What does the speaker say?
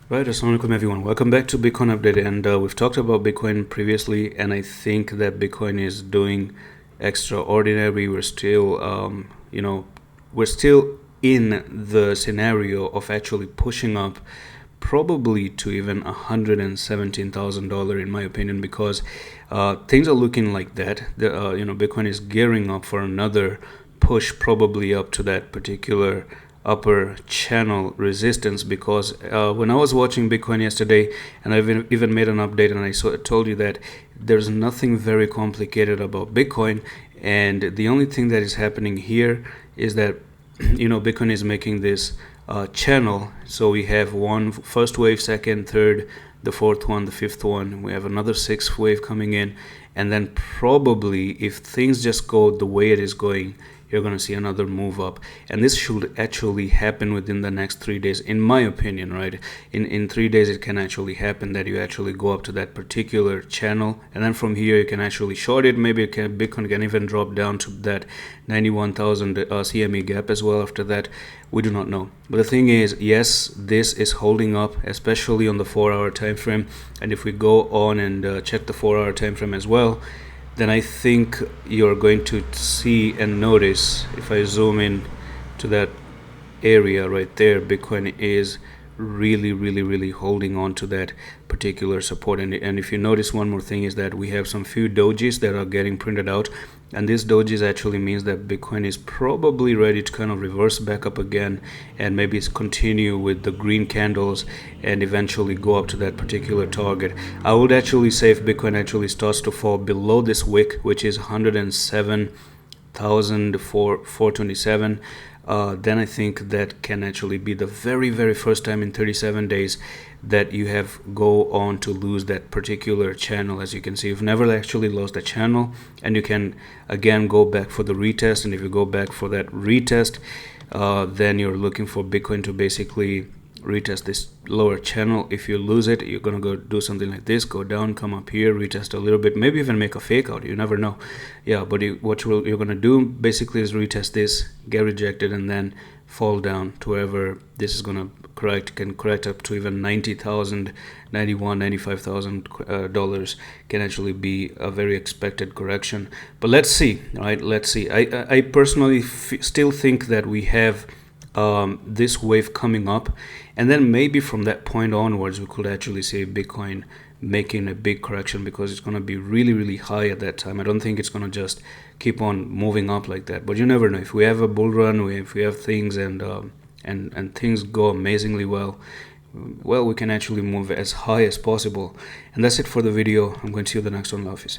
Right, assalamualaikum everyone. Welcome back to Bitcoin Update. And we've talked about Bitcoin previously, and I think that Bitcoin is doing extraordinary. We're still, we're still in the scenario of actually pushing up, probably to even $117,000 in my opinion, because things are looking like that. Bitcoin is gearing up for another push, probably up to that particular upper channel resistance, because when I was watching Bitcoin yesterday, and I've even made an update, and I told you that there's nothing very complicated about Bitcoin, and the only thing that is happening here is that Bitcoin is making this channel. So we have one first wave, second, third, the fourth one, the fifth one. We have another sixth wave coming in, and then probably if things just go the way it is going, you're going to see another move up, and this should actually happen within the next 3 days, in my opinion. Right, in 3 days it can actually happen that you actually go up to that particular channel, and then from here you can actually short it. Maybe Bitcoin can even drop down to that 91,000 CME gap as well. After that, we do not know. But the thing is, yes, this is holding up, especially on the 4-hour time frame. And if we go on and check the 4-hour time frame as well, then I think you're going to see and notice, if I zoom in to that area right there, Bitcoin is really holding on to that particular support. And if you notice, one more thing is that we have some few dojis that are getting printed out, and this dojis actually means that Bitcoin is probably ready to kind of reverse back up again, and maybe continue with the green candles and eventually go up to that particular target. I would actually say if Bitcoin actually starts to fall below this wick, which is 107,427, then I think that can actually be the very first time in 37 days that you have go on to lose that particular channel. As you can see, you've never actually lost a channel, and you can again go back for the retest. And if you go back for that retest, then you're looking for Bitcoin to basically retest this lower channel. If you lose it, you're gonna go do something like this, go down, come up here, retest a little bit, maybe even make a fake out. You never know. Yeah, but what you're gonna do basically is retest this, get rejected, and then fall down to wherever this is gonna correct. Can correct up to even 90,000, 91, 95,000 dollars. Can actually be a very expected correction. But let's see. Right, let's see. I personally still think that we have this wave coming up, and then maybe from that point onwards we could actually see Bitcoin making a big correction, because it's going to be really high at that time. I don't think it's going to just keep on moving up like that, but you never know. If we have a bull run, if we have things and things go amazingly well, we can actually move as high as possible. And that's it for the video. I'm going to see you in the next one. Love you.